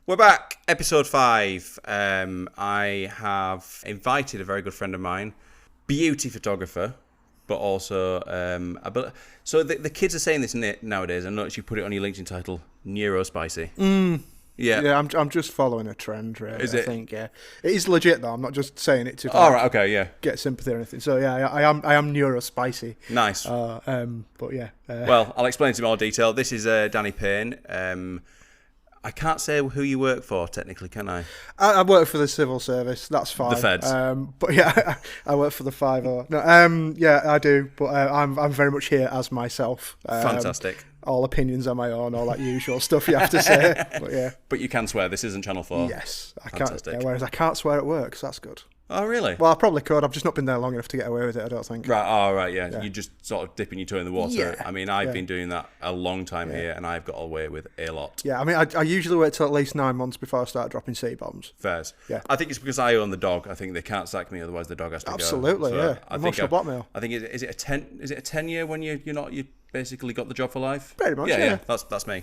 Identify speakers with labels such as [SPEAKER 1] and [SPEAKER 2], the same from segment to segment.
[SPEAKER 1] We're back, episode 5. I have invited a very good friend of mine, beauty photographer, but also so the kids are saying this nowadays. I noticed you put it on your LinkedIn title, Neurospicy.
[SPEAKER 2] Yeah, I'm just following a trend, really.
[SPEAKER 1] Is it?
[SPEAKER 2] I think, yeah. It is legit, though. I'm not just saying it to
[SPEAKER 1] All right, okay, yeah.
[SPEAKER 2] get sympathy or anything. So, yeah, I am neurospicy.
[SPEAKER 1] Nice.
[SPEAKER 2] But, yeah.
[SPEAKER 1] Well, I'll explain to you more detail. This is Danny Payne. I can't say who you work for, technically, can I?
[SPEAKER 2] I work for the civil service. That's fine.
[SPEAKER 1] The feds.
[SPEAKER 2] But, yeah, I work for the 5-0. No, yeah, I do. But I'm very much here as myself.
[SPEAKER 1] Fantastic.
[SPEAKER 2] All opinions are my own, all that usual stuff you have to say. But, yeah.
[SPEAKER 1] But you can swear. This isn't Channel 4.
[SPEAKER 2] Yes.
[SPEAKER 1] Fantastic.
[SPEAKER 2] Yeah, whereas I can't swear at work, so that's good.
[SPEAKER 1] Oh, really?
[SPEAKER 2] Well, I probably could. I've just not been there long enough to get away with it, I don't think.
[SPEAKER 1] Right, yeah. You're just sort of dipping your toe in the water.
[SPEAKER 2] Yeah.
[SPEAKER 1] I mean, I've been doing that a long time here, and I've got away with a lot.
[SPEAKER 2] Yeah, I mean, I usually wait till at least 9 months before I start dropping C-bombs.
[SPEAKER 1] Fairs.
[SPEAKER 2] Yeah.
[SPEAKER 1] I think it's because I own the dog. I think they can't sack me, otherwise the dog has to
[SPEAKER 2] Absolutely,
[SPEAKER 1] go.
[SPEAKER 2] yeah. Emotional blackmail.
[SPEAKER 1] I think is it a 10-year when you basically got the job for life?
[SPEAKER 2] Pretty much, yeah.
[SPEAKER 1] That's me.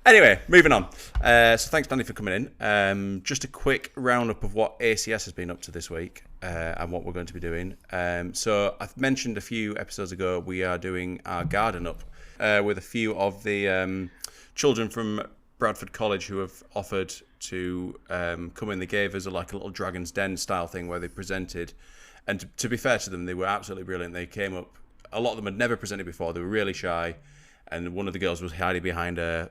[SPEAKER 1] Anyway, moving on. So thanks, Danny, for coming in. Just a quick roundup of what ACS has been up to this week and what we're going to be doing. So I've mentioned a few episodes ago we are doing our garden up with a few of the children from Bradford College who have offered to come in. They gave us a little Dragon's Den style thing where they presented. And to be fair to them, they were absolutely brilliant. They came up. A lot of them had never presented before. They were really shy. And one of the girls was hiding behind a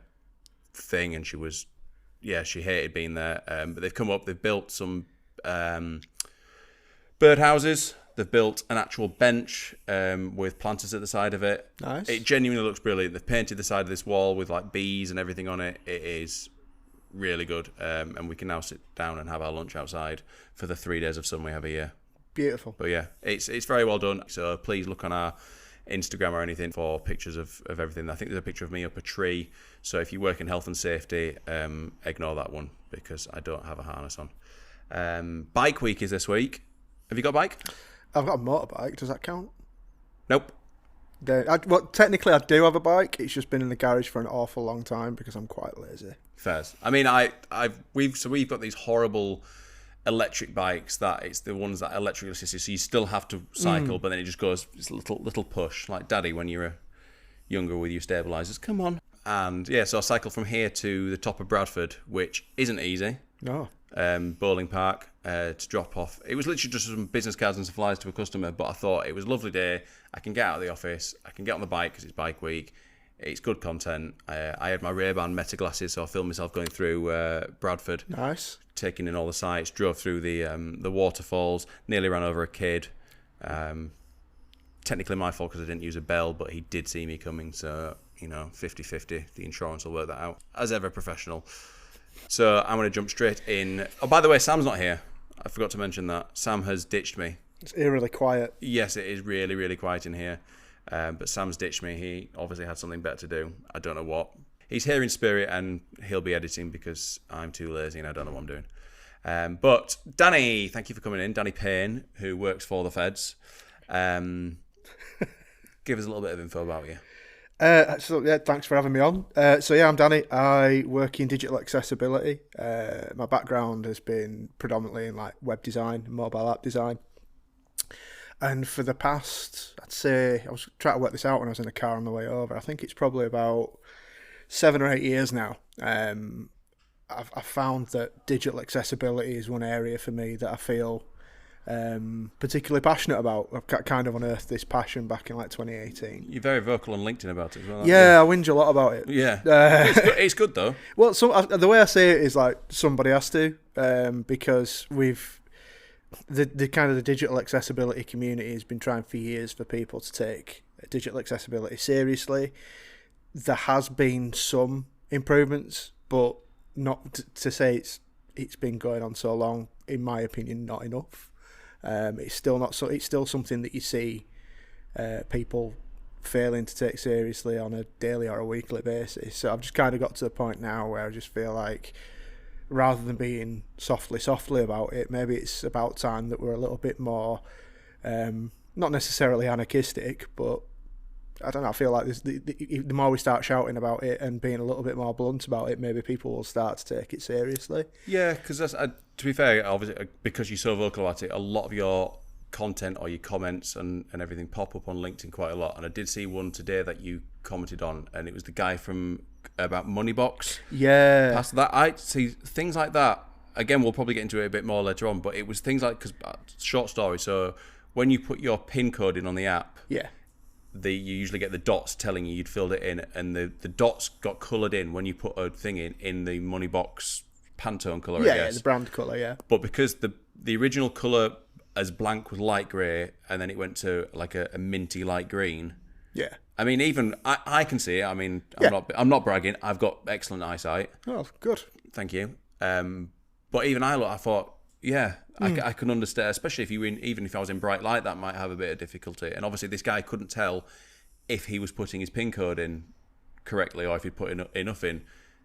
[SPEAKER 1] thing and she hated being there. But they've come up, they've built some birdhouses. They've built an actual bench with planters at the side of it.
[SPEAKER 2] Nice.
[SPEAKER 1] It genuinely looks brilliant. They've painted the side of this wall with bees and everything on it. It is really good. And we can now sit down and have our lunch outside for the 3 days of sun we have a year.
[SPEAKER 2] Beautiful.
[SPEAKER 1] But yeah, it's very well done. So please look on our Instagram or anything for pictures of everything. I think there's a picture of me up a tree. So if you work in health and safety, ignore that one because I don't have a harness on. Bike week is this week. Have you got a bike?
[SPEAKER 2] I've got a motorbike. Does that count?
[SPEAKER 1] Nope.
[SPEAKER 2] Well, technically I do have a bike. It's just been in the garage for an awful long time because I'm quite lazy.
[SPEAKER 1] Fairs. I mean, we've got these horrible electric bikes that it's the ones that electrically assisted, so you still have to cycle, but then it just goes this little push, like Daddy when you were younger with your stabilizers. Come on. And yeah, so I cycled from here to the top of Bradford, which isn't easy.
[SPEAKER 2] No.
[SPEAKER 1] Bowling Park to drop off. It was literally just some business cards and supplies to a customer, but I thought it was a lovely day. I can get out of the office. I can get on the bike because it's bike week. It's good content. I had my Ray-Ban Meta glasses, so I filmed myself going through Bradford.
[SPEAKER 2] Nice.
[SPEAKER 1] Taking in all the sights, drove through the waterfalls, nearly ran over a kid. Technically my fault because I didn't use a bell, but he did see me coming, so, 50-50. The insurance will work that out. As ever, professional. So I'm going to jump straight in. Oh, by the way, Sam's not here. I forgot to mention that. Sam has ditched me.
[SPEAKER 2] It's eerily quiet.
[SPEAKER 1] Yes, it is really, really quiet in here. But Sam's ditched me. He obviously had something better to do. I don't know what. He's here in spirit and he'll be editing because I'm too lazy and I don't know what I'm doing. But Danny, thank you for coming in. Danny Payne, who works for the feds. Give us a little bit of info about you.
[SPEAKER 2] So yeah, thanks for having me on. I'm Danny. I work in digital accessibility. My background has been predominantly in web design, mobile app design. And for the past, I'd say, I was trying to work this out when I was in the car on the way over. I think it's probably about 7 or 8 years now. I've found that digital accessibility is one area for me that I feel particularly passionate about. I've kind of unearthed this passion back in 2018.
[SPEAKER 1] You're very vocal on LinkedIn about it as well.
[SPEAKER 2] Yeah, I whinge a lot about it.
[SPEAKER 1] Yeah, it's good though.
[SPEAKER 2] Well, the way I say it is somebody has to, because the kind of the digital accessibility community has been trying for years for people to take digital accessibility seriously. There has been some improvements, but not to say it's been going on so long. In my opinion, not enough. It's still not so. It's still something that you see people failing to take seriously on a daily or a weekly basis. So I've just kind of got to the point now where I just feel like, rather than being softly about it, maybe it's about time that we're a little bit more, not necessarily anarchistic, but I don't know. I feel like the more we start shouting about it and being a little bit more blunt about it, maybe people will start to take it seriously.
[SPEAKER 1] Yeah, because to be fair, obviously, because you're so vocal about it, a lot of your content or your comments and everything pop up on LinkedIn quite a lot. And I did see one today that you commented on, and it was the guy from about Moneybox.
[SPEAKER 2] Yeah.
[SPEAKER 1] Past that, I see things like that. Again, we'll probably get into it a bit more later on, but it was things like, because short story. So when you put your PIN code in on the app,
[SPEAKER 2] Yeah.
[SPEAKER 1] you usually get the dots telling you you'd filled it in, and the dots got coloured in when you put a thing in the Moneybox Pantone colour, I guess.
[SPEAKER 2] Yeah, the brand colour, yeah.
[SPEAKER 1] But because the original colour as blank was light grey, and then it went to like a minty light green.
[SPEAKER 2] Yeah.
[SPEAKER 1] I mean, even I can see it. I mean, I'm not bragging. I've got excellent eyesight.
[SPEAKER 2] Oh, good.
[SPEAKER 1] Thank you. But even I thought, yeah, I can understand, especially if even if I was in bright light, that might have a bit of difficulty. And obviously, this guy couldn't tell if he was putting his PIN code in correctly or if he'd put enough in.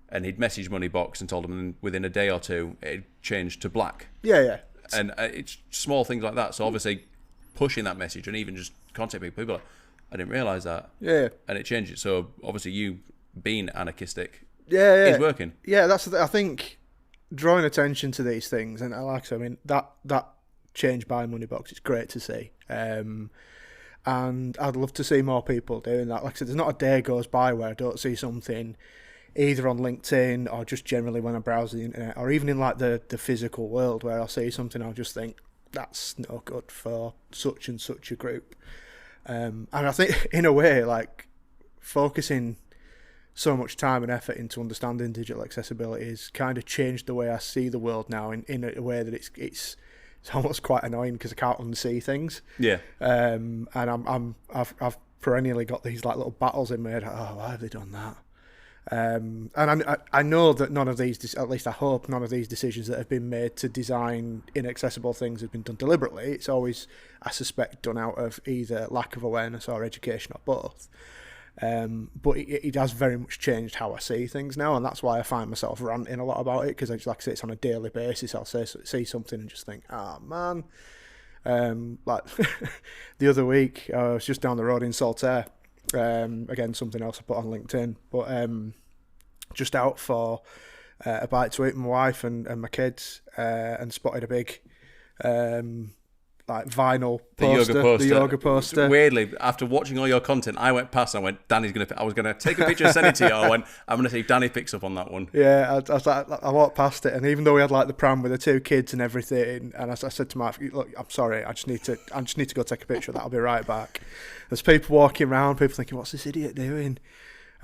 [SPEAKER 1] And he'd messaged Moneybox and told them within a day or two it changed to black.
[SPEAKER 2] Yeah.
[SPEAKER 1] And it's small things like that. So obviously, pushing that message and even just contacting people, I didn't realise that.
[SPEAKER 2] Yeah.
[SPEAKER 1] And it changed it. So obviously, you being anarchistic
[SPEAKER 2] is
[SPEAKER 1] working.
[SPEAKER 2] Yeah, that's I think drawing attention to these things, and like I said, I mean that change by Moneybox, it's great to see. And I'd love to see more people doing that. Like I said, there's not a day goes by where I don't see something either on LinkedIn or just generally when I browse the internet, or even in like the physical world, where I'll see something I'll just think that's no good for such and such a group. And I think in a way, like, focusing so much time and effort into understanding digital accessibility has kind of changed the way I see the world now in a way that it's almost quite annoying because I can't unsee things.
[SPEAKER 1] Yeah.
[SPEAKER 2] And I've perennially got these like little battles in my head. Oh, why have they done that? And I know that none of these, at least I hope, none of these decisions that have been made to design inaccessible things have been done deliberately. It's always, I suspect, done out of either lack of awareness or education or both. But it has very much changed how I see things now, and that's why I find myself ranting a lot about it, because like I say, it's on a daily basis. I'll see something and just think, man. Like the other week, I was just down the road in Saltaire. Again, something else I put on LinkedIn, but just out for a bite to eat with my wife and my kids, and spotted a big like vinyl poster, the yoga poster.
[SPEAKER 1] Weirdly, after watching all your content, I went past and I went, I was gonna take a picture and send it to you. I went, I'm gonna see if Danny picks up on that one.
[SPEAKER 2] Yeah, I walked past it, and even though we had like the pram with the two kids and everything, and I said to my wife, look, I'm sorry, I just need to go take a picture of that. I'll be right back. There's people walking around, people thinking, what's this idiot doing?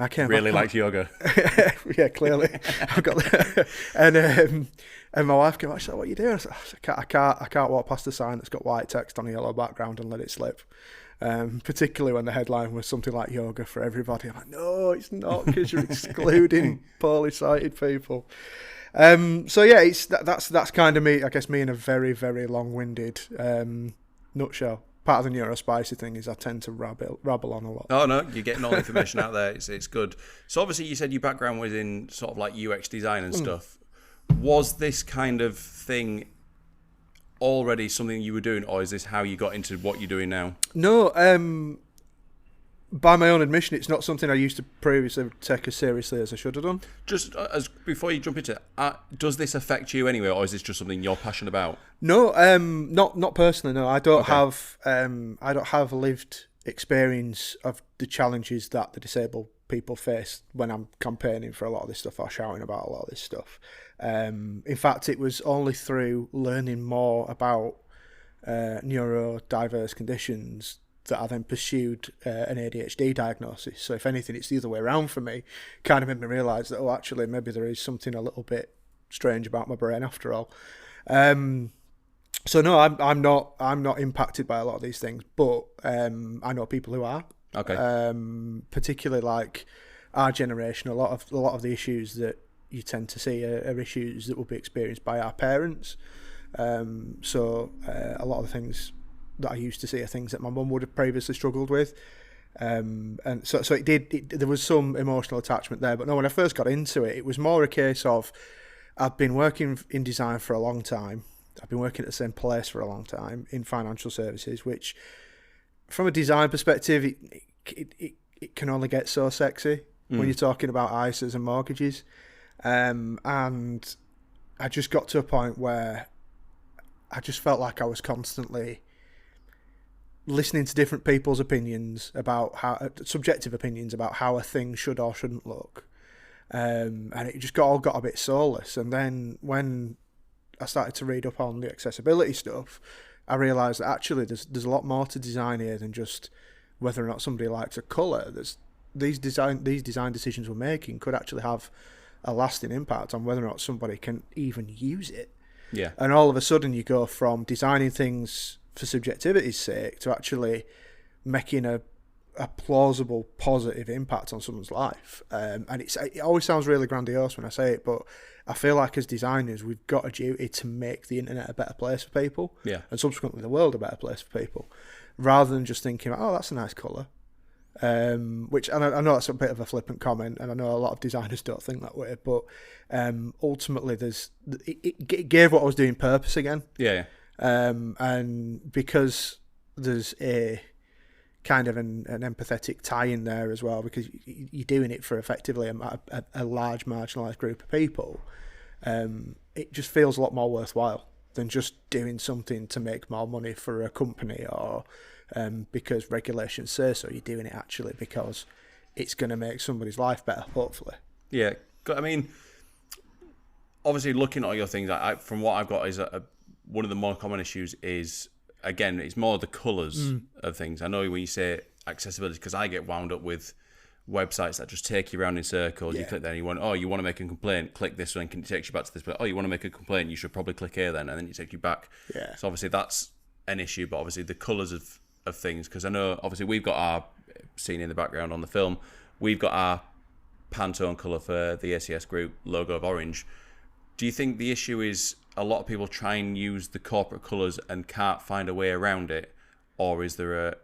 [SPEAKER 2] I came
[SPEAKER 1] really likes yoga.
[SPEAKER 2] Yeah, clearly. I've got and my wife came out, she said, what are you doing? I said, I can't walk past a sign that's got white text on a yellow background and let it slip. Particularly when the headline was something like yoga for everybody. I'm like, no, it's not, because you're excluding poorly sighted people. So yeah, that's kind of me, I guess, me in a very, very long-winded nutshell. Part of the neurospicy thing is I tend to rabble on a lot.
[SPEAKER 1] Oh no, you're getting all the information out there. It's good. So obviously you said your background was in sort of like UX design and stuff. Was this kind of thing already something you were doing, or is this how you got into what you're doing now?
[SPEAKER 2] No, by my own admission, it's not something I used to previously take as seriously as I should have done. Just
[SPEAKER 1] as before you jump into it, does this affect you anyway, or is this just something you're passionate about?
[SPEAKER 2] No, not personally. No, I don't have I don't have lived experience of the challenges that the disabled people face when I'm campaigning for a lot of this stuff or shouting about a lot of this stuff. In fact, it was only through learning more about neurodiverse conditions that I then pursued an ADHD diagnosis. So if anything, it's the other way around for me. Kind of made me realise that, actually, maybe there is something a little bit strange about my brain after all. So no, I'm not impacted by a lot of these things, but I know people who are.
[SPEAKER 1] Okay.
[SPEAKER 2] Particularly like our generation, a lot of the issues that you tend to see are issues that will be experienced by our parents. So a lot of the things that I used to see are things that my mum would have previously struggled with. And so there was some emotional attachment there. But no, when I first got into it, it was more a case of I've been working in design for a long time. I've been working at the same place for a long time in financial services, which from a design perspective, it it can only get so sexy when you're talking about ISAs and mortgages. And I just got to a point where I just felt like I was constantly listening to different people's opinions about subjective opinions about how a thing should or shouldn't look. And it just got a bit soulless. And then when I started to read up on the accessibility stuff, I realised that actually there's a lot more to design here than just whether or not somebody likes a colour. These design decisions we're making could actually have a lasting impact on whether or not somebody can even use it.
[SPEAKER 1] Yeah.
[SPEAKER 2] And all of a sudden you go from designing things for subjectivity's sake to actually making a plausible positive impact on someone's life. And it always sounds really grandiose when I say it, but I feel like as designers we've got a duty to make the internet a better place for people, and subsequently the world a better place for people, rather than just thinking, oh, that's a nice colour. Which, and I know that's a bit of a flippant comment, and I know a lot of designers don't think that way, but ultimately it gave what I was doing purpose again. And because there's a kind of an empathetic tie in there as well, because you're doing it for effectively a large marginalised group of people, it just feels a lot more worthwhile than just doing something to make more money for a company or because regulations say so. You're doing it actually because it's going to make somebody's life better, hopefully.
[SPEAKER 1] Yeah, I mean, obviously looking at all your things, from what I've got is one of the more common issues is, again, it's more the colours of things. I know when you say accessibility, because I get wound up with websites that just take you around in circles. You click there and you want to make a complaint, click this link and it takes you back to this place. Oh, you want to make a complaint, you should probably click here then, and then it takes you back.
[SPEAKER 2] Yeah.
[SPEAKER 1] So obviously that's an issue, but obviously the colours of things, because I know obviously we've got our scene in the background on the film, we've got our Pantone colour for the ACS group logo of orange. Do you think the issue is a lot of people try and use the corporate colours and can't find a way around it, or is there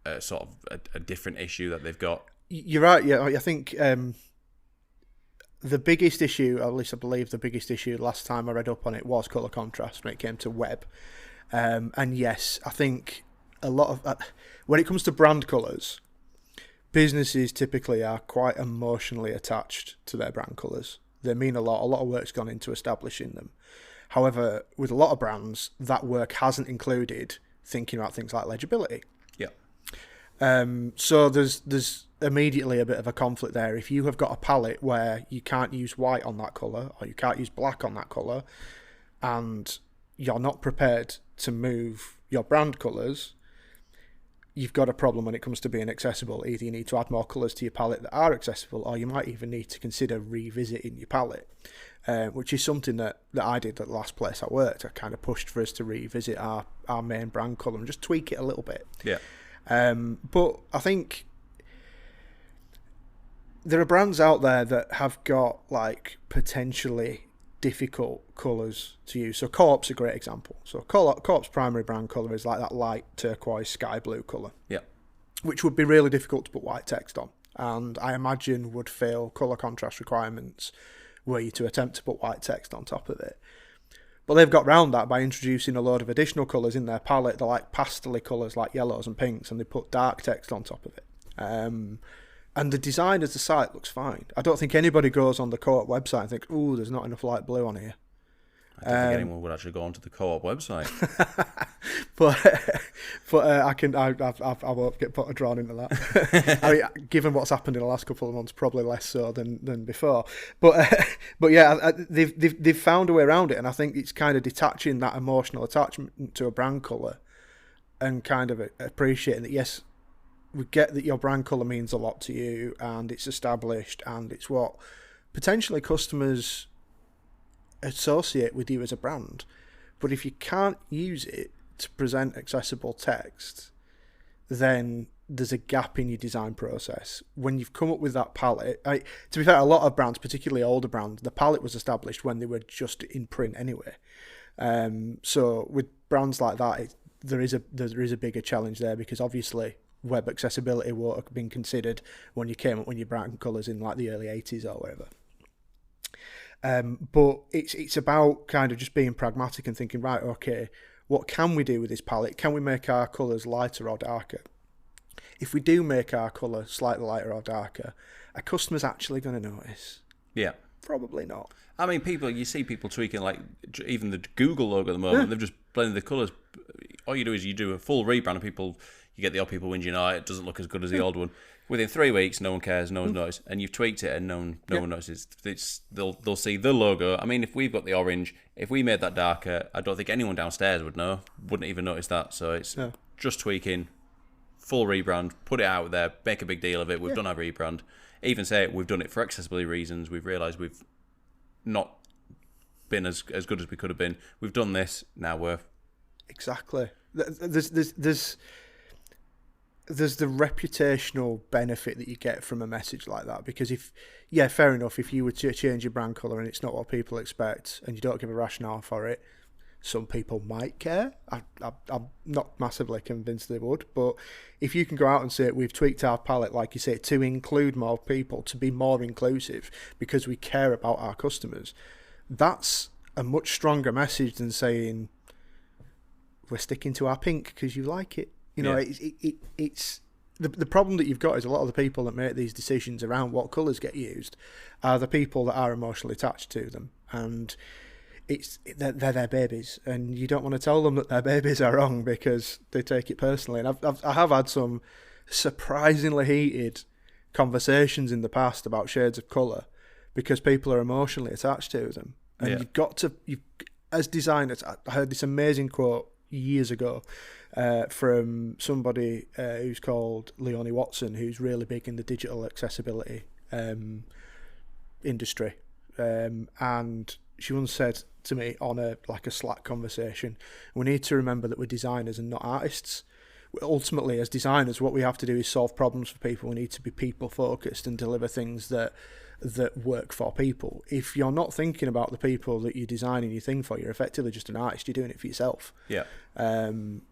[SPEAKER 1] a sort of a different issue that they've got?
[SPEAKER 2] You're right. Yeah, I think the biggest issue, or at least I believe the biggest issue last time I read up on it, was colour contrast when it came to web. And yes, I think a lot of when it comes to brand colours, businesses typically are quite emotionally attached to their brand colours. They mean a lot. A lot of work's gone into establishing them. However, with a lot of brands, that work hasn't included thinking about things like legibility.
[SPEAKER 1] Yeah.
[SPEAKER 2] So there's immediately a bit of a conflict there. If you have got a palette where you can't use white on that colour, or you can't use black on that colour, and you're not prepared to move your brand colours, you've got a problem when it comes to being accessible. Either you need to add more colours to your palette that are accessible, or you might even need to consider revisiting your palette, which is something that I did at the last place I worked. I kind of pushed for us to revisit our main brand colour and just tweak it a little bit.
[SPEAKER 1] Yeah.
[SPEAKER 2] But I think there are brands out there that have got like potentially difficult colours to use. So Co-op's a great example. So Co-op's primary brand colour is like that light turquoise sky blue colour.
[SPEAKER 1] Yeah. Which
[SPEAKER 2] would be really difficult to put white text on, and I imagine would fail colour contrast requirements were you to attempt to put white text on top of it. But they've got round that by introducing a load of additional colours in their palette. They're like pastel colours like yellows and pinks, and they put dark text on top of it. And the design of the site looks fine. I don't think anybody goes on the Co-op website and thinks, "Ooh, there's not enough light blue on here."
[SPEAKER 1] I don't think anyone would actually go onto the Co-op website.
[SPEAKER 2] but I won't get put a drawn into that. I mean, given what's happened in the last couple of months, probably less so than before. But yeah, they've found a way around it, and I think it's kind of detaching that emotional attachment to a brand colour and kind of appreciating that, yes, we get that your brand colour means a lot to you and it's established and it's what potentially customers associate with you as a brand. But if you can't use it to present accessible text, then there's a gap in your design process. When you've come up with that palette, to be fair, a lot of brands, particularly older brands, the palette was established when they were just in print anyway. So with brands like that, there is a bigger challenge there, because obviously web accessibility would have been considered when you came up with your brand colours in like the early 80s or whatever. But it's about kind of just being pragmatic and thinking, right, okay, what can we do with this palette? Can we make our colours lighter or darker? if we do make our colour slightly lighter or darker, are customers actually going to notice?
[SPEAKER 1] Yeah.
[SPEAKER 2] Probably not.
[SPEAKER 1] I mean, you see people tweaking, like, even the Google logo at the moment, they've just blended the colours. All you do is you do a full rebrand and you get the odd people whinging, it doesn't look as good as the old one. Within 3 weeks, no one cares, no one's noticed, and you've tweaked it and no one notices. They'll see the logo. I mean, if we've got the orange, if we made that darker, I don't think anyone downstairs wouldn't even notice that. So it's just tweaking, full rebrand, put it out there, make a big deal of it. We've done our rebrand. Even say we've done it for accessibility reasons. We've realised we've not been as good as we could have been. We've done this. Now we're
[SPEAKER 2] exactly. There's the reputational benefit that you get from a message like that, because fair enough, if you were to change your brand colour and it's not what people expect and you don't give a rationale for it, some people might care. I'm not massively convinced they would, but if you can go out and say we've tweaked our palette, like you say, to include more people, to be more inclusive because we care about our customers, that's a much stronger message than saying we're sticking to our pink because you like it. It's the problem that you've got is a lot of the people that make these decisions around what colours get used are the people that are emotionally attached to them, and they're their babies, and you don't want to tell them that their babies are wrong because they take it personally. And I have had some surprisingly heated conversations in the past about shades of colour because people are emotionally attached to them, and you've got to, as designers, I heard this amazing quote years ago from somebody who's called Leonie Watson, who's really big in the digital accessibility industry, and she once said to me on a Slack conversation, we need to remember that we're designers and not artists. Ultimately, as designers, what we have to do is solve problems for people. We need to be people focused and deliver things that work for people. If you're not thinking about the people that you're designing your thing for, you're effectively just an artist. You're doing it for yourself.
[SPEAKER 1] Yeah.
[SPEAKER 2] And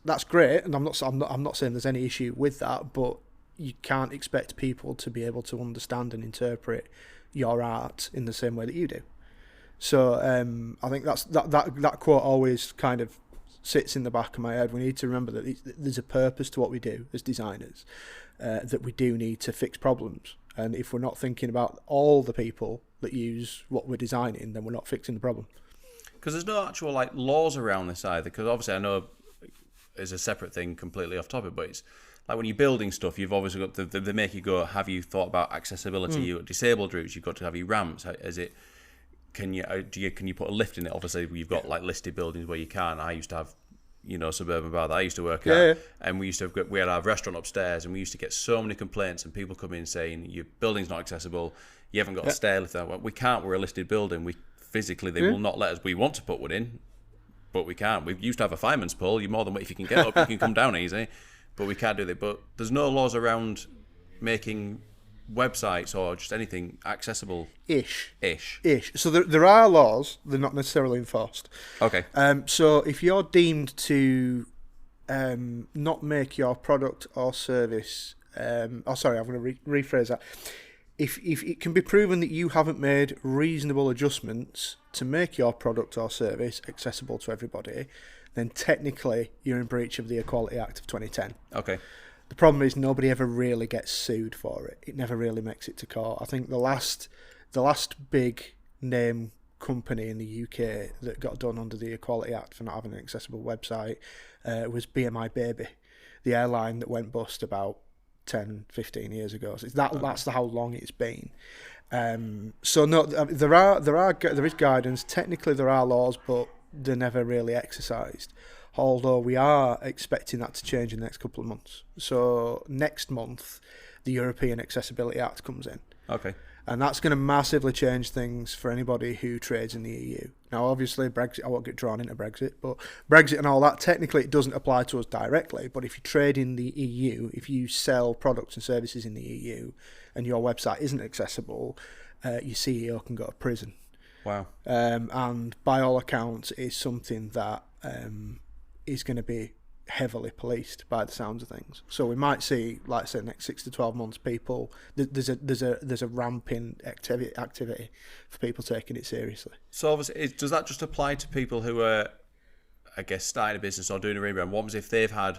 [SPEAKER 2] that's great. And I'm not saying there's any issue with that, but you can't expect people to be able to understand and interpret your art in the same way that you do. So I think that quote always kind of sits in the back of my head. We need to remember that there's a purpose to what we do as designers, that we do need to fix problems. And if we're not thinking about all the people that use what we're designing, then we're not fixing the problem.
[SPEAKER 1] Because there's no actual laws around this either. Because obviously I know it's a separate thing, completely off topic, but it's like when you're building stuff, you've obviously got they make you go, have you thought about accessibility? You've got disabled routes, you've got to have your ramps. Can you put a lift in it? Obviously, you've got listed buildings where you can. I used to have, suburban bar that I used to work at, and we had our restaurant upstairs, and we used to get so many complaints, and people come in saying your building's not accessible, you haven't got a stair lift. We can't. We're a listed building. They will not let us. We want to put one in, but we can't. We used to have a fireman's pole. You're more than if you can get up, you can come down easy, but we can't do that. But there's no laws around making websites or just anything accessible ish.
[SPEAKER 2] So there are laws, they're not necessarily enforced.
[SPEAKER 1] Okay.
[SPEAKER 2] So if you're deemed to not make your product or service I'm going to rephrase that. If it can be proven that you haven't made reasonable adjustments to make your product or service accessible to everybody, then technically you're in breach of the Equality Act of 2010.
[SPEAKER 1] Okay.
[SPEAKER 2] The problem is nobody ever really gets sued for it. It never really makes it to court. I think the last big name company in the UK that got done under the Equality Act for not having an accessible website was BMI Baby, the airline that went bust about 10, 15 years ago. So that's how long it's been. So no, there is guidance. Technically, there are laws, but they're never really exercised. Although we are expecting that to change in the next couple of months. So next month, the European Accessibility Act comes in.
[SPEAKER 1] Okay.
[SPEAKER 2] And that's going to massively change things for anybody who trades in the EU. Now, obviously, Brexit, I won't get drawn into Brexit, but Brexit and all that, technically it doesn't apply to us directly. But if you trade in the EU, if you sell products and services in the EU and your website isn't accessible, your CEO can go to prison.
[SPEAKER 1] Wow.
[SPEAKER 2] And by all accounts, it's something that is going to be heavily policed by the sounds of things. So we might see, like I said, next 6 to 12 months, people there's a ramping activity for people taking it seriously.
[SPEAKER 1] So obviously, does that just apply to people who are, I guess, starting a business or doing a rebrand? What was if they've had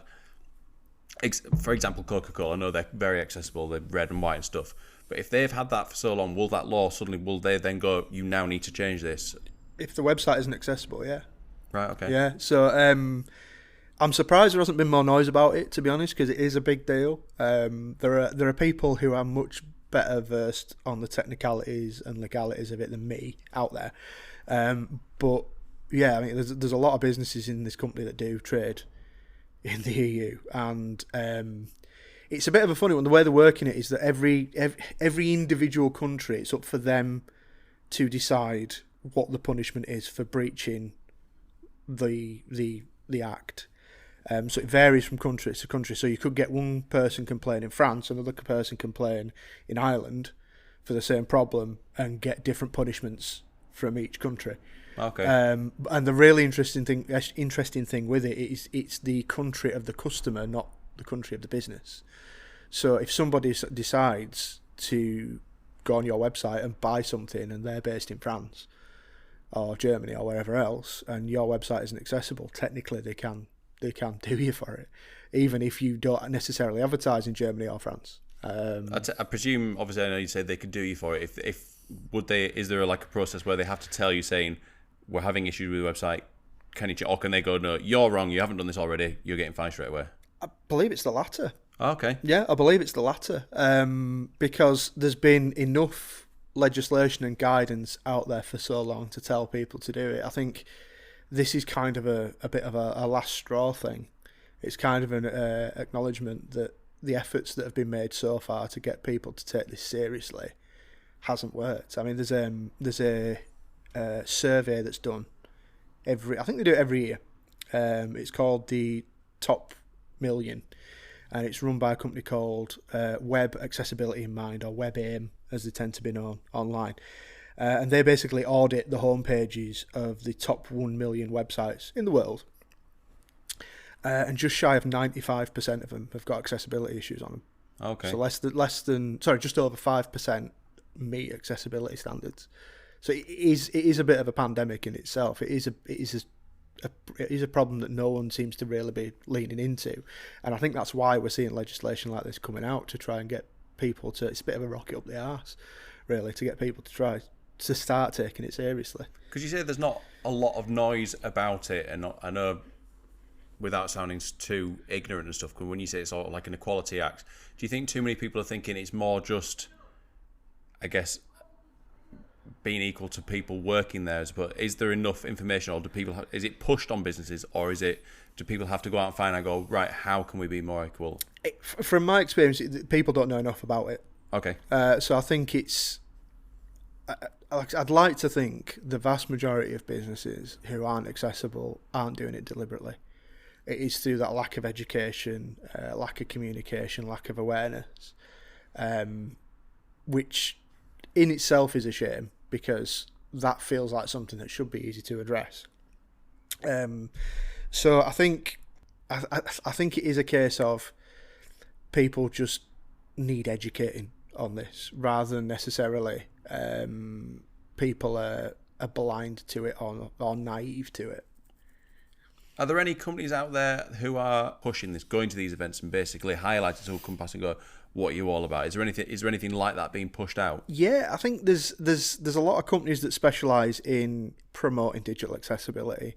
[SPEAKER 1] For example, Coca-Cola, I know they're very accessible, they're red and white and stuff. But if they've had that for so long, will they then go, you now need to change this?
[SPEAKER 2] If the website isn't accessible, yeah.
[SPEAKER 1] Right, okay.
[SPEAKER 2] Yeah, so I'm surprised there hasn't been more noise about it, to be honest, because it is a big deal. There are people who are much better versed on the technicalities and legalities of it than me out there. But yeah, I mean, there's a lot of businesses in this company that do trade in the EU, and it's a bit of a funny one. The way they're working it is that every individual country, it's up for them to decide what the punishment is for breaching the act. So it varies from country to country. So you could get one person complain in France, another person complain in Ireland for the same problem, and get different punishments from each country.
[SPEAKER 1] Okay.
[SPEAKER 2] And the really interesting thing with it is it's the country of the customer, not the country of the business. So if somebody decides to go on your website and buy something, and they're based in France or Germany or wherever else, and your website isn't accessible, technically they can do you for it, even if you don't necessarily advertise in Germany or France.
[SPEAKER 1] I presume, obviously, I know you said they could do you for it. Is there like a process where they have to tell you saying, we're having issues with the website, or can they go, no, you're wrong, you haven't done this already, you're getting fined straight away?
[SPEAKER 2] I believe it's the latter.
[SPEAKER 1] Oh, okay.
[SPEAKER 2] Yeah, I believe it's the latter, because there's been enough legislation and guidance out there for so long to tell people to do it. I think this is kind of a bit of a last straw thing. It's kind of an acknowledgement that the efforts that have been made so far to get people to take this seriously hasn't worked. I mean, there's a survey that's done I think they do it every year. It's called the Top Million, and it's run by a company called Web Accessibility in Mind, or WebAIM, as they tend to be known online. And they basically audit the homepages of the top 1 million websites in the world. And just shy of 95% of them have got accessibility issues on them.
[SPEAKER 1] Okay.
[SPEAKER 2] So just over 5% meet accessibility standards. So it is a bit of a pandemic in itself. It is a problem that no one seems to really be leaning into. And I think that's why we're seeing legislation like this coming out, to try and get people to, it's a bit of a rocket up the arse, really, to get people to start taking it seriously.
[SPEAKER 1] Because you say there's not a lot of noise about it, and I know, without sounding too ignorant and stuff, because when you say it's all like an Equality Act, do you think too many people are thinking it's more just, I guess, being equal to people working there? But is there enough information, or is it pushed on businesses, or do people have to go out and find and go, right, how can we be more equal?
[SPEAKER 2] From my experience, people don't know enough about it.
[SPEAKER 1] Okay.
[SPEAKER 2] So I think I'd like to think the vast majority of businesses who aren't accessible aren't doing it deliberately. It is through that lack of education, lack of communication, lack of awareness, which in itself is a shame, because that feels like something that should be easy to address. So I think it is a case of people just need educating on this, rather than necessarily people are blind to it or naive to it.
[SPEAKER 1] Are there any companies out there who are pushing this, going to these events and basically highlighting, so come past and go, what are you all about? Is there anything like that being pushed out?
[SPEAKER 2] Yeah, I think there's a lot of companies that specialise in promoting digital accessibility.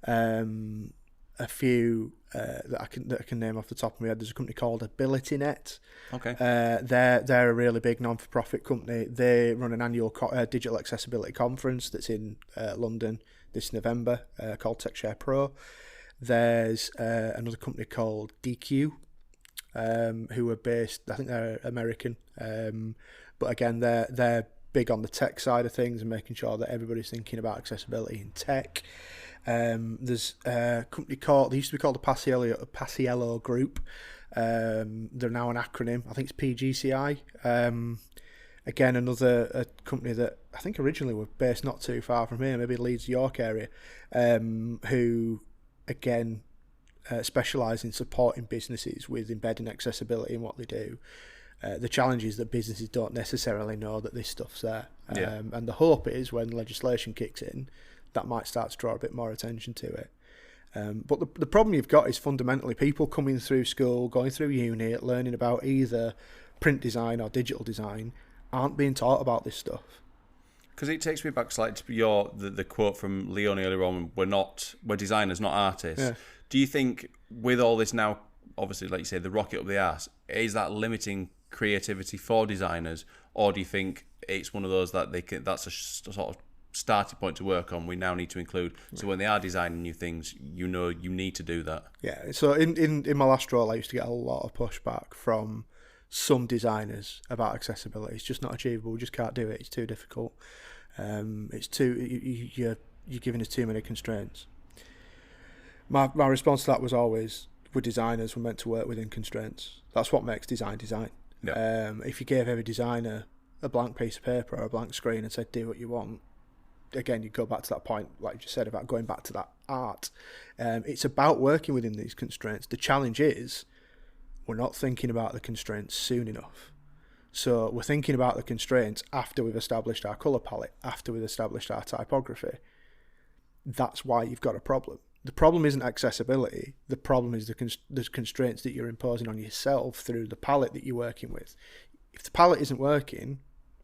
[SPEAKER 2] A few that I can name off the top of my head. There's a company called AbilityNet.
[SPEAKER 1] Okay.
[SPEAKER 2] They're a really big non-for-profit company. They run an annual digital accessibility conference that's in London this November, called TechShare Pro. There's another company called DQ, who are based, I think they're American, but again they're big on the tech side of things and making sure that everybody's thinking about accessibility in tech. There's a company they used to be called the Paciello Group. They're now an acronym. I think it's PGCI. Again, another company that I think originally were based not too far from here, maybe Leeds, York area, who again specialise in supporting businesses with embedding accessibility in what they do. The challenge is that businesses don't necessarily know that this stuff's there. And the hope is when legislation kicks in, that might start to draw a bit more attention to it. But the problem you've got is fundamentally people coming through school, going through uni, learning about either print design or digital design, aren't being taught about this stuff.
[SPEAKER 1] Because it takes me back to like the quote from Leone earlier on, we're designers, not artists.
[SPEAKER 2] Yeah.
[SPEAKER 1] Do you think with all this now, obviously, like you say, the rocket up the arse, is that limiting creativity for designers, or do you think it's one of those that that's a sort of starting point to work on? We now need to include, so when they are designing new things, you need to do that.
[SPEAKER 2] Yeah. So in my last role, I used to get a lot of pushback from some designers about accessibility. It's just not achievable. We just can't do it. It's too difficult. It's too you're giving us too many constraints. My response to that was always, we're designers, we're meant to work within constraints. That's what makes design. Yeah. If you gave every designer a blank piece of paper or a blank screen and said, do what you want, again, you go back to that point, like you just said, about going back to that art. It's about working within these constraints. The challenge is, we're not thinking about the constraints soon enough. So we're thinking about the constraints after we've established our colour palette, after we've established our typography. That's why you've got a problem. The problem isn't accessibility. The problem is the constraints that you're imposing on yourself through the palette that you're working with. If the palette isn't working,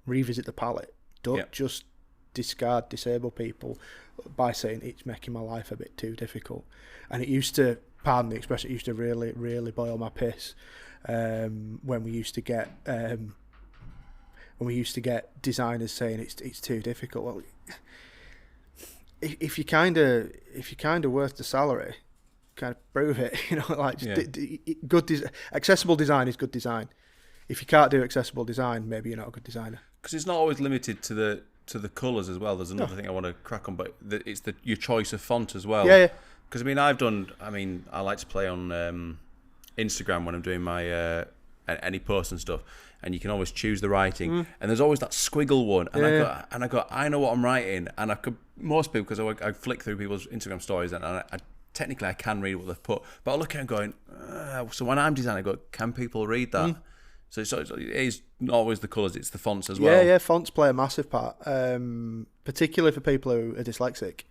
[SPEAKER 2] revisit the palette. Don't just disable people by saying it's making my life a bit too difficult. And it used to, pardon the expression, it used to really, really boil my piss when we used to get designers saying it's too difficult. Well, if you kind of worth the salary, kind of prove it. Accessible design is good design. If you can't do accessible design, maybe you're not a good designer.
[SPEAKER 1] Because it's not always limited to the colours as well. There's another thing I want to crack on, but it's your choice of font as well.
[SPEAKER 2] Yeah.
[SPEAKER 1] Because I like to play on Instagram when I'm doing my any posts and stuff, and you can always choose the writing, and there's always that squiggle one, and I know what I'm writing, and most people, because I flick through people's Instagram stories, and I technically I can read what they've put, but I look at it and going, so when I'm designing, I go, can people read that? So it is not always the colours, it's the fonts as well.
[SPEAKER 2] Yeah, fonts play a massive part, particularly for people who are dyslexic.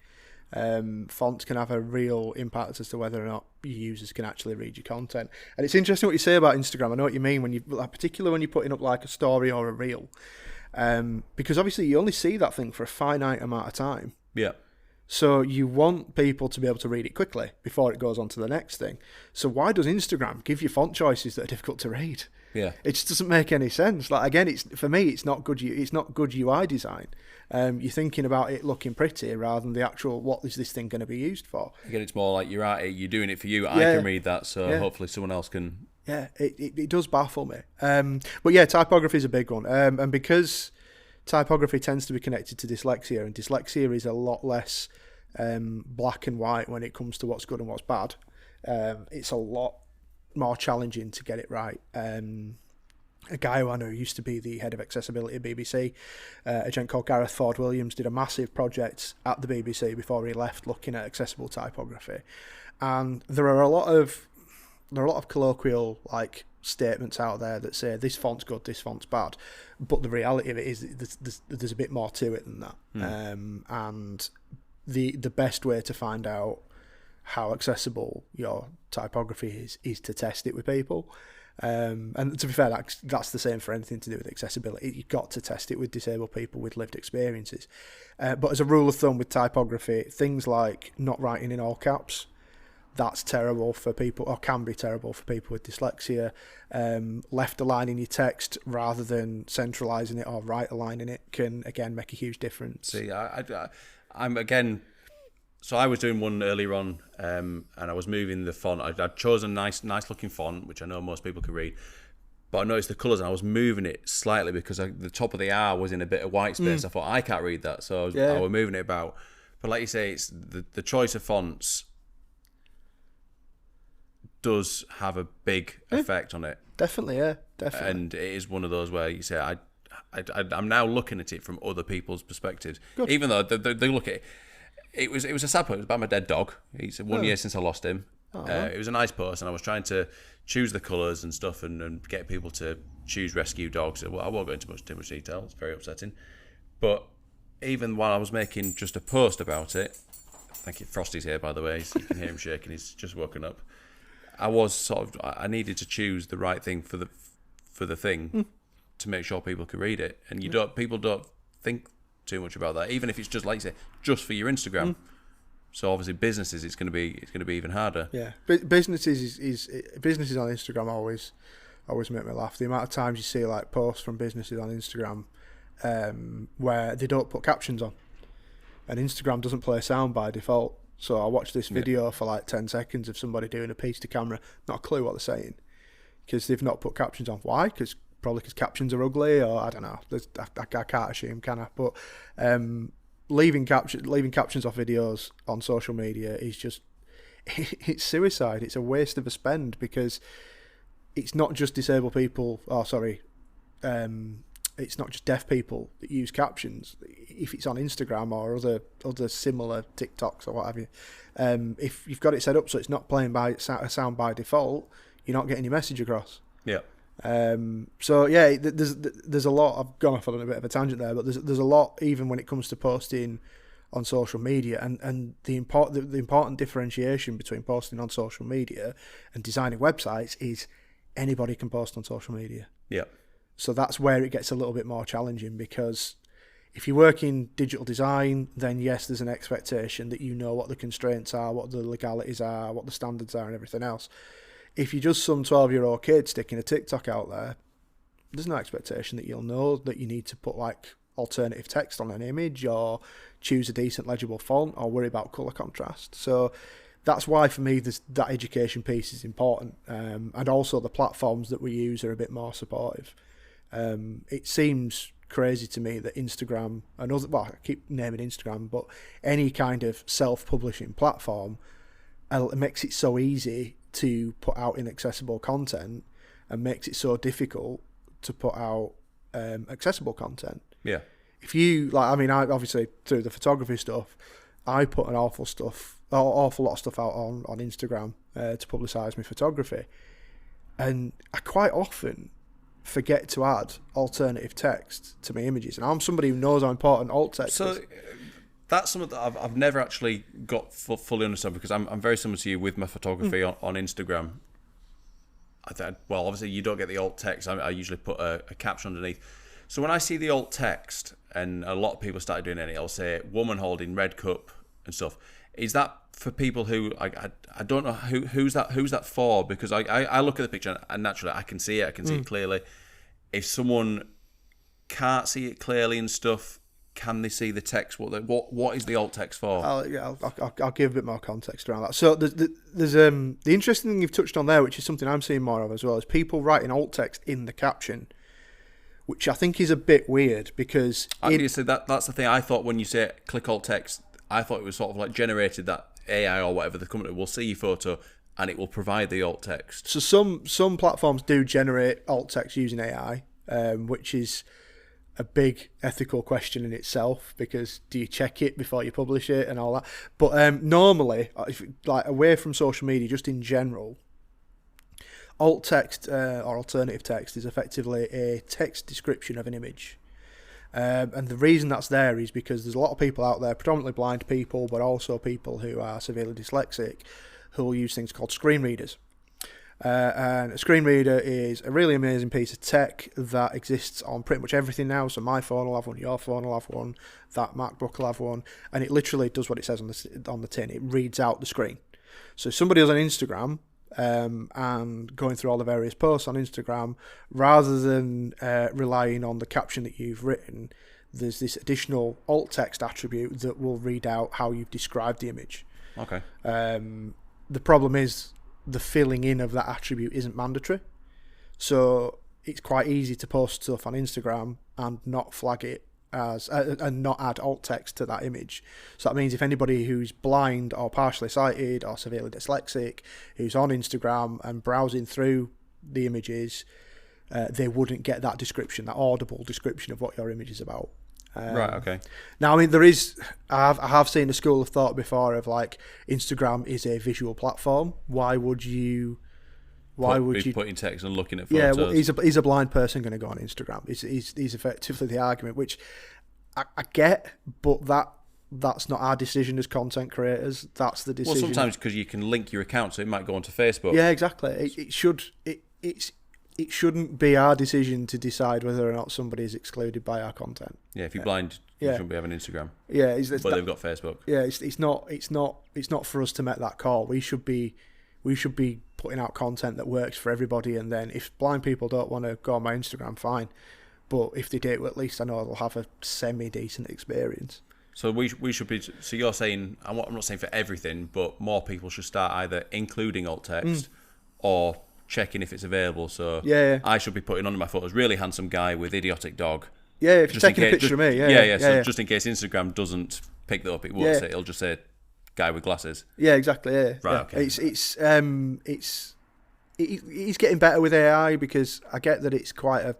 [SPEAKER 2] Fonts can have a real impact as to whether or not your users can actually read your content. And it's interesting what you say about Instagram. I know what you mean, particularly when you're putting up like a story or a reel, because obviously you only see that thing for a finite amount of time.
[SPEAKER 1] Yeah.
[SPEAKER 2] So you want people to be able to read it quickly before it goes on to the next thing. So why does Instagram give you font choices that are difficult to read?
[SPEAKER 1] Yeah,
[SPEAKER 2] it just doesn't make any sense. Like, again, for me, it's not good UI design. You're thinking about it looking pretty rather than the actual, what is this thing going to be used for?
[SPEAKER 1] Again, it's more like you're doing it for you. I can read that, so hopefully someone else can.
[SPEAKER 2] Yeah, it does baffle me. But yeah, typography is a big one, and because typography tends to be connected to dyslexia, and dyslexia is a lot less black and white when it comes to what's good and what's bad. It's a lot more challenging to get it right. A guy who I know used to be the head of accessibility at BBC, a gent called Gareth Ford Williams, did a massive project at the BBC before he left, looking at accessible typography. And there are a lot of colloquial like statements out there that say this font's good, this font's bad, but the reality of it is there's a bit more to it than that. And the best way to find out how accessible your typography is to test it with people. And to be fair, that's the same for anything to do with accessibility. You've got to test it with disabled people with lived experiences. But as a rule of thumb with typography, things like not writing in all caps, that's terrible for people, or can be terrible for people with dyslexia. Left aligning your text rather than centralising it or right aligning it can, again, make a huge difference.
[SPEAKER 1] See, I'm again... So I was doing one earlier on, and I was moving the font. I'd chosen a nice looking font, which I know most people can read, but I noticed the colours, and I was moving it slightly because the top of the R was in a bit of white space. I thought, I can't read that, so I was moving it about. But like you say, it's the choice of fonts does have a big effect on it.
[SPEAKER 2] Definitely.
[SPEAKER 1] And it is one of those where you say, I'm now looking at it from other people's perspectives, even though they look at it. It was a sad post. It was about my dead dog. It's 1 year since I lost him. It was a nice post, and I was trying to choose the colours and stuff, and get people to choose rescue dogs. Well, I won't go into too much detail. It's very upsetting. But even while I was making just a post about it, Thank you. Frosty's here, by the way. So you can hear him shaking. He's just woken up. I needed to choose the right thing for the thing to make sure people could read it, and people don't think too much about that, even if it's just like you say, just for your Instagram. So obviously businesses, it's going to be even harder.
[SPEAKER 2] Yeah, businesses businesses on Instagram always make me laugh. The amount of times you see like posts from businesses on Instagram where they don't put captions on, and Instagram doesn't play sound by default. So I watched this video for like 10 seconds of somebody doing a piece to camera, not a clue what they're saying, because they've not put captions on. Why? Probably because captions are ugly, or I don't know. I can't assume, can I? But leaving captions off videos on social media is just it's suicide. It's a waste of a spend, because it's not just disabled people. It's not just deaf people that use captions. If it's on Instagram or other similar TikToks or what have you, if you've got it set up so it's not playing by sound by default, you're not getting your message across.
[SPEAKER 1] Yeah.
[SPEAKER 2] So yeah, there's a lot. I've gone off on a bit of a tangent there, but there's a lot even when it comes to posting on social media, and the important differentiation between posting on social media and designing websites is anybody can post on social media.
[SPEAKER 1] Yeah.
[SPEAKER 2] So that's where it gets a little bit more challenging, because if you work in digital design, then yes, there's an expectation that you know what the constraints are, what the legalities are, what the standards are, and everything else. If you're just some 12-year-old kid sticking a TikTok out there, there's no expectation that you'll know that you need to put like alternative text on an image, or choose a decent legible font, or worry about colour contrast. So that's why for me that education piece is important, and also the platforms that we use are a bit more supportive. It seems crazy to me that Instagram and other, well, I keep naming Instagram, but any kind of self-publishing platform makes it so easy to put out inaccessible content, and makes it so difficult to put out accessible content.
[SPEAKER 1] Yeah.
[SPEAKER 2] If you I obviously through the photography stuff, I put an awful lot of stuff out on Instagram to publicise my photography, and I quite often forget to add alternative text to my images, and I'm somebody who knows how important alt text is.
[SPEAKER 1] That's something that I've never actually got fully understood, because I'm very similar to you with my photography on Instagram. Well, obviously you don't get the alt text. I usually put a caption underneath. So when I see the alt text, and a lot of people started doing it, I'll say "woman holding red cup" and stuff. Is that for people who I don't know who's that for? Because I look at the picture and naturally I can see it. I can see it clearly. If someone can't see it clearly and stuff, can they see the text? What is the alt text for?
[SPEAKER 2] I'll give a bit more context around that. So there's the interesting thing you've touched on there, which is something I'm seeing more of as well, is people writing alt text in the caption, which I think is a bit weird, because
[SPEAKER 1] obviously that's the thing. I thought when you say click alt text, I thought it was sort of like generated, that AI or whatever the company will see your photo and it will provide the alt text.
[SPEAKER 2] So some platforms do generate alt text using AI, which is a big ethical question in itself, because do you check it before you publish it and all that? But normally, away from social media, just in general, alt text or alternative text is effectively a text description of an image. And the reason that's there is because there's a lot of people out there, predominantly blind people, but also people who are severely dyslexic, who will use things called screen readers. And a screen reader is a really amazing piece of tech that exists on pretty much everything now. So my phone will have one, your phone will have one, that MacBook will have one, and it literally does what it says on the tin. It reads out the screen. So if somebody is on Instagram and going through all the various posts on Instagram, rather than relying on the caption that you've written, there's this additional alt text attribute that will read out how you've described the image.
[SPEAKER 1] Okay.
[SPEAKER 2] The problem is the filling in of that attribute isn't mandatory, so it's quite easy to post stuff on Instagram and not flag it as and not add alt text to that image. So that means if anybody who's blind or partially sighted or severely dyslexic who's on Instagram and browsing through the images, they wouldn't get that description, that audible description of what your image is about.
[SPEAKER 1] Right, okay.
[SPEAKER 2] Now, I have seen a school of thought before of like, Instagram is a visual platform. Why would you
[SPEAKER 1] putting text and looking at photos?
[SPEAKER 2] Yeah, well, is a blind person going to go on Instagram? Is effectively the argument, which I get, but that that's not our decision as content creators. That's the decision.
[SPEAKER 1] Well, sometimes because you can link your account, so it might go onto Facebook.
[SPEAKER 2] Yeah, exactly. It shouldn't be our decision to decide whether or not somebody is excluded by our content.
[SPEAKER 1] Yeah, if you're blind, you shouldn't be having Instagram.
[SPEAKER 2] Yeah,
[SPEAKER 1] but they've got Facebook.
[SPEAKER 2] Yeah, it's not for us to make that call. We should be putting out content that works for everybody. And then if blind people don't want to go on my Instagram, fine. But if they do, at least I know they'll have a semi-decent experience.
[SPEAKER 1] So we should be. So you're saying, I'm not saying for everything, but more people should start either including alt text or checking if it's available. So I should be putting under my photos really handsome guy with idiotic dog.
[SPEAKER 2] Yeah, if you're taking a picture of me.
[SPEAKER 1] So just in case Instagram doesn't pick that up, it won't say. It'll just say guy with glasses.
[SPEAKER 2] Yeah, exactly. Yeah,
[SPEAKER 1] right. Okay.
[SPEAKER 2] It's getting better with AI, because I get that it's quite a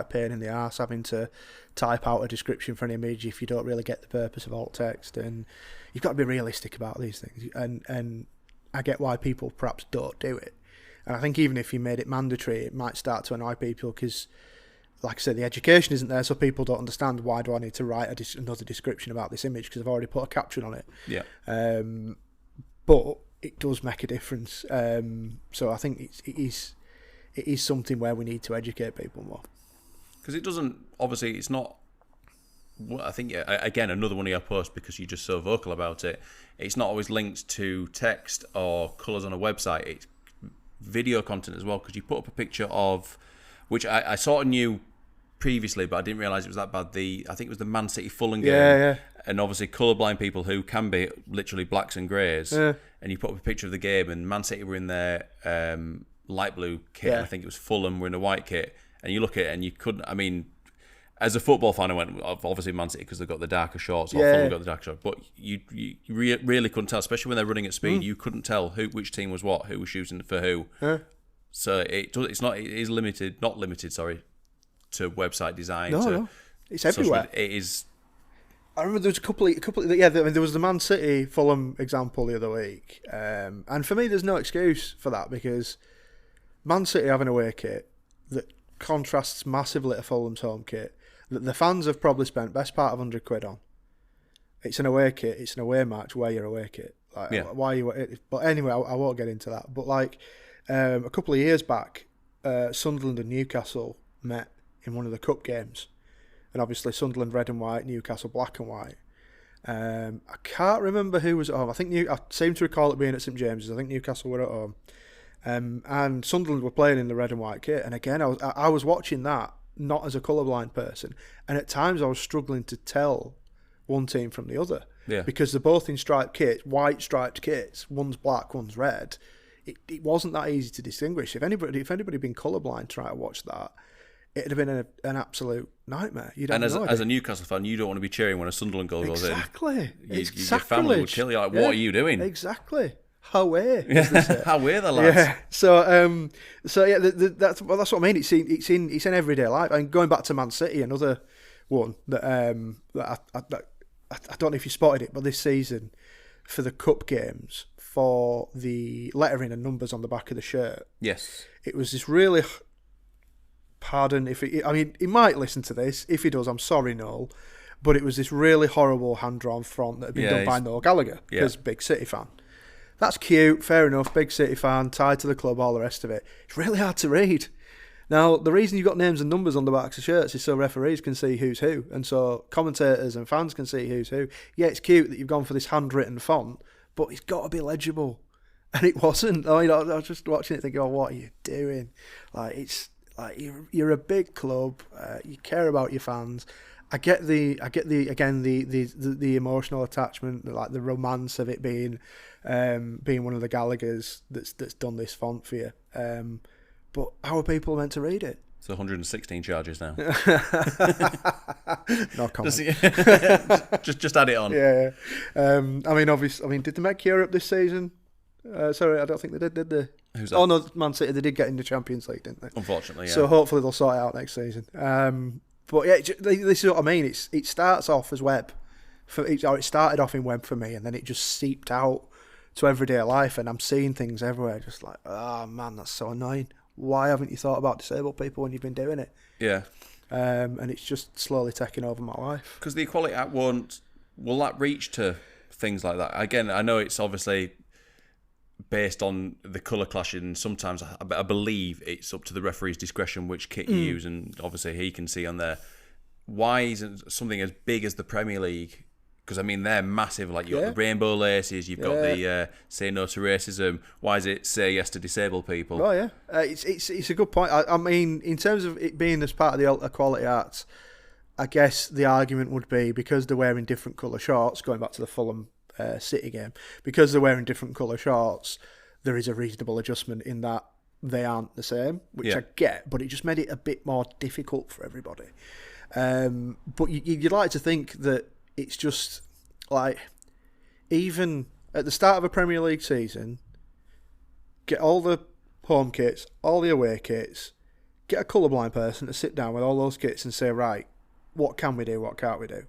[SPEAKER 2] pain in the arse having to type out a description for an image if you don't really get the purpose of alt text, and you've got to be realistic about these things. And I get why people perhaps don't do it. And I think even if you made it mandatory, it might start to annoy people, because, like I said, the education isn't there, so people don't understand, why do I need to write another description about this image because I've already put a caption on it.
[SPEAKER 1] Yeah.
[SPEAKER 2] But it does make a difference. So I think it is something where we need to educate people more.
[SPEAKER 1] Because it doesn't, obviously, it's not, I think, again, another one of your posts, because you're just so vocal about it, it's not always linked to text or colours on a website. It's video content as well, because you put up a picture of, which I sort of knew previously, but I didn't realise it was that bad. I think it was the Man City Fulham game.
[SPEAKER 2] Yeah.
[SPEAKER 1] And obviously colourblind people who can be literally blacks and greys. Yeah. And you put up a picture of the game, and Man City were in their light blue kit, and I think it was Fulham were in a white kit. And you look at it and you couldn't, I mean, as a football fan, I went, obviously Man City, because they've got the darker shorts, or Fulham got the darker shorts. But you really couldn't tell, especially when they're running at speed. You couldn't tell which team was what, who was shooting for who. So it is not limited to website design.
[SPEAKER 2] No, it's everywhere.
[SPEAKER 1] It is.
[SPEAKER 2] I remember there was a couple of, there was the Man City Fulham example the other week, and for me, there's no excuse for that, because Man City have an away kit that contrasts massively to Fulham's home kit that the fans have probably spent best part of £100 on. It's an away kit. It's an away match. Wear your away kit. Why you? But anyway, I won't get into that. But a couple of years back, Sunderland and Newcastle met in one of the cup games, and obviously Sunderland red and white, Newcastle black and white. I can't remember who was at home. I seem to recall it being at St James's. I think Newcastle were at home. And Sunderland were playing in the red and white kit, and again I was watching that not as a colourblind person, and at times I was struggling to tell one team from the other, because they're both in striped kits, white striped kits, one's black, one's red. It wasn't that easy to distinguish. If anybody had been colourblind trying to watch that, it'd have been an absolute nightmare.
[SPEAKER 1] As a Newcastle fan, you don't want to be cheering when a Sunderland goal goes in.
[SPEAKER 2] Exactly.
[SPEAKER 1] Your family would kill you. Like, what are you doing?
[SPEAKER 2] Exactly. How are
[SPEAKER 1] the lads?
[SPEAKER 2] Yeah. That's what I mean. It's in everyday life. And going back to Man City, another one that I don't know if you spotted it, but this season for the cup games, for the lettering and numbers on the back of the shirt, it was this really. Pardon if he might listen to this. If he does, I'm sorry, Noel. But it was this really horrible hand-drawn font that had been done by Noel Gallagher, because big City fan. That's cute, fair enough, big City fan, tied to the club, all the rest of it. It's really hard to read. Now, the reason you've got names and numbers on the backs of shirts is so referees can see who's who, and so commentators and fans can see who's who. Yeah, it's cute that you've gone for this handwritten font, but it's got to be legible. And it wasn't. I was just watching it thinking, what are you doing? You're a big club, you care about your fans. I get the emotional attachment, like the romance of it being one of the Gallaghers that's done this font for you. But how are people meant to read it?
[SPEAKER 1] It's 116 charges now.
[SPEAKER 2] No comment.
[SPEAKER 1] just add it on.
[SPEAKER 2] Yeah. Did they make Europe this season? Sorry, I don't think they did they?
[SPEAKER 1] Who's that?
[SPEAKER 2] Oh no, Man City, they did get in the Champions League, didn't they?
[SPEAKER 1] Unfortunately, yeah.
[SPEAKER 2] So hopefully they'll sort it out next season. But yeah, this is what I mean. It starts off as web, it started off in web for me, and then it just seeped out to everyday life, and I'm seeing things everywhere, just like, oh man, that's so annoying. Why haven't you thought about disabled people when you've been doing it?
[SPEAKER 1] Yeah.
[SPEAKER 2] And it's just slowly taking over my life.
[SPEAKER 1] Because the Equality Act won't will that reach to things like that? Again, I know it's obviously based on the colour clashing. Sometimes I believe it's up to the referee's discretion which kit you use, and obviously he can see on there. Why isn't something as big as the Premier League? Because I mean they're massive. Like you've got the rainbow laces, you've got the say no to racism. Why is it say yes to disabled people?
[SPEAKER 2] Oh yeah, it's a good point. I mean, in terms of it being as part of the Equality Arts, I guess the argument would be because they're wearing different colour shorts. Going back to the Fulham City game, because they're wearing different colour shorts, there is a reasonable adjustment in that they aren't the same, which I get, but it just made it a bit more difficult for everybody. But you'd like to think that it's just like, even at the start of a Premier League season, get all the home kits, all the away kits, get a colourblind person to sit down with all those kits and say, right, what can we do, what can't we do?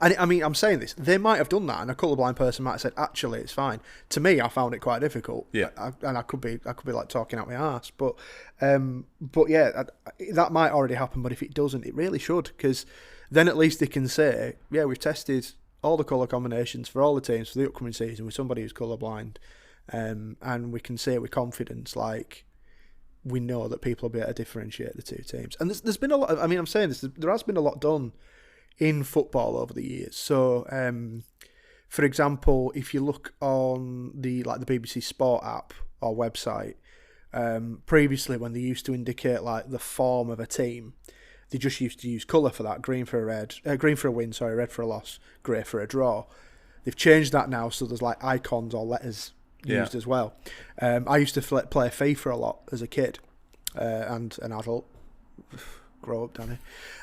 [SPEAKER 2] And I mean, I'm saying this, they might have done that, and a colourblind person might have said, actually, it's fine. To me, I found it quite difficult.
[SPEAKER 1] Yeah.
[SPEAKER 2] And I could be like talking out my arse. But yeah, that might already happen, but if it doesn't, it really should, because then at least they can say, yeah, we've tested all the colour combinations for all the teams for the upcoming season with somebody who's colourblind, and we can say with confidence, like, we know that people will be able to differentiate the two teams. And there's been a lot, I mean, I'm saying this, there has been a lot done in football over the years. So, for example, if you look on the BBC Sport app or website, previously when they used to indicate like the form of a team, they just used to use colour for that: green for a win, red for a loss, grey for a draw. They've changed that now, so there's like icons or letters used as well. I used to play FIFA a lot as a kid and an adult. Grow up, Danny.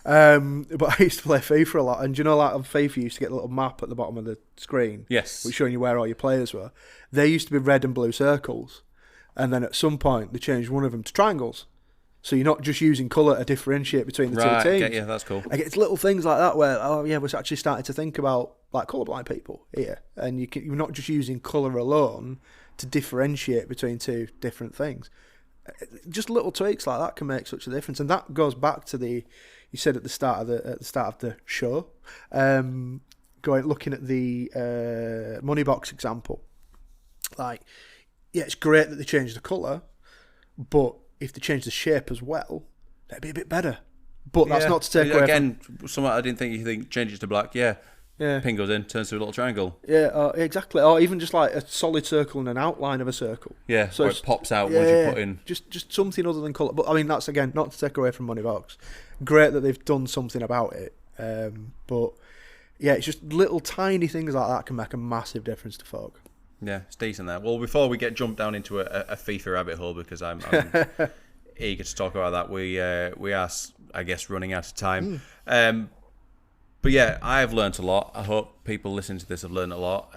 [SPEAKER 2] But I used to play FIFA a lot, and you know, like on FIFA, you used to get a little map at the bottom of the screen,
[SPEAKER 1] yes,
[SPEAKER 2] which showing you where all your players were. They used to be red and blue circles, and then at some point they changed one of them to triangles. So you're not just using colour to differentiate between the two teams.
[SPEAKER 1] Yeah, that's cool.
[SPEAKER 2] Like, it's little things like that where, we're actually starting to think about like colourblind people here, and you're not just using colour alone to differentiate between two different things. Just little tweaks like that can make such a difference, and that goes back to you said at the start of the show, looking at the money box example. Like, yeah, it's great that they changed the colour, but if they change the shape as well, that'd be a bit better. But that's not to take away
[SPEAKER 1] again. Something I didn't think you think change it to black. Yeah. Pin goes in, turns to a little triangle.
[SPEAKER 2] Yeah, exactly. Or even just like a solid circle and an outline of a circle.
[SPEAKER 1] Yeah, so it pops out once you put in.
[SPEAKER 2] Just something other than colour. But I mean, that's again not to take away from Moneybox. Great that they've done something about it. But yeah, it's just little tiny things like that can make a massive difference to folk.
[SPEAKER 1] Yeah, it's decent there. Well, before we get jumped down into a FIFA rabbit hole, because I'm eager to talk about that, we are, I guess, running out of time. But yeah, I have learnt a lot. I hope people listening to this have learnt a lot.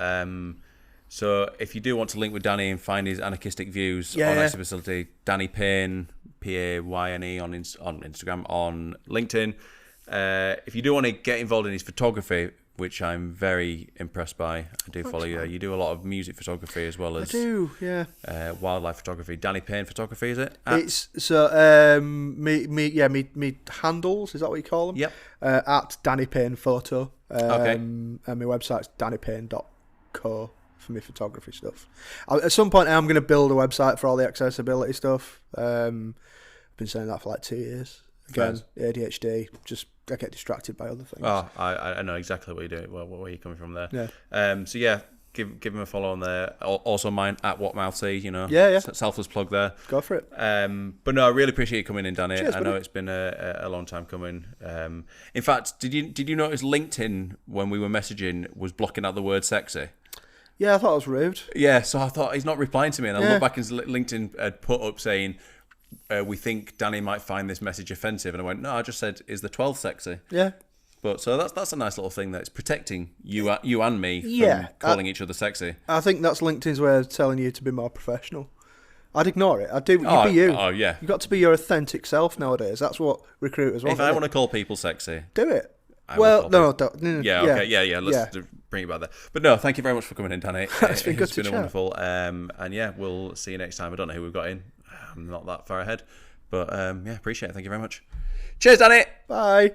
[SPEAKER 1] So if you do want to link with Danny and find his anarchistic views on Exit Facility, Danny Payne, Payne on Instagram, on LinkedIn. If you do want to get involved in his photography, which I'm very impressed by, I do follow you. You do a lot of music photography as well as wildlife photography. Danny Payne Photography, is it?
[SPEAKER 2] It's so me handles, is that what you call them?
[SPEAKER 1] Yep.
[SPEAKER 2] At Danny Payne Photo.
[SPEAKER 1] Okay.
[SPEAKER 2] And my website's dannypayne.co for my photography stuff. At some point, I'm going to build a website for all the accessibility stuff. I've been saying that for like 2 years. Again, ADHD, I get distracted by other things.
[SPEAKER 1] Oh, I know exactly what you're doing, where you're coming from there.
[SPEAKER 2] Yeah.
[SPEAKER 1] So yeah, give him a follow on there. Also mine at WhatMouthC, you know.
[SPEAKER 2] Yeah.
[SPEAKER 1] Selfless plug there.
[SPEAKER 2] Go for it.
[SPEAKER 1] But no, I really appreciate you coming in, Danny.
[SPEAKER 2] Cheers,
[SPEAKER 1] I know
[SPEAKER 2] buddy.
[SPEAKER 1] it's been a long time coming. In fact, did you notice LinkedIn when we were messaging was blocking out the word sexy?
[SPEAKER 2] Yeah, I thought it was rude.
[SPEAKER 1] Yeah, so I thought he's not replying to me, and I looked back and LinkedIn had put up saying, we think Danny might find this message offensive, and I went, no, I just said, is the 12 sexy?
[SPEAKER 2] Yeah.
[SPEAKER 1] But so that's a nice little thing that's protecting you and me from calling each other sexy.
[SPEAKER 2] I think that's LinkedIn's way of telling you to be more professional. I'd ignore it. I'd do. You be you.
[SPEAKER 1] Oh yeah.
[SPEAKER 2] You've got to be your authentic self nowadays. That's what recruiters want.
[SPEAKER 1] If I want to call people sexy,
[SPEAKER 2] do it. Don't.
[SPEAKER 1] Yeah. Okay. Yeah. Let's bring it back there. But no, thank you very much for coming in, Danny.
[SPEAKER 2] It's been good to chat.
[SPEAKER 1] Wonderful. And yeah, we'll see you next time. I don't know who we've got in. I'm not that far ahead, but appreciate it. Thank you very much. Cheers, Danny.
[SPEAKER 2] Bye.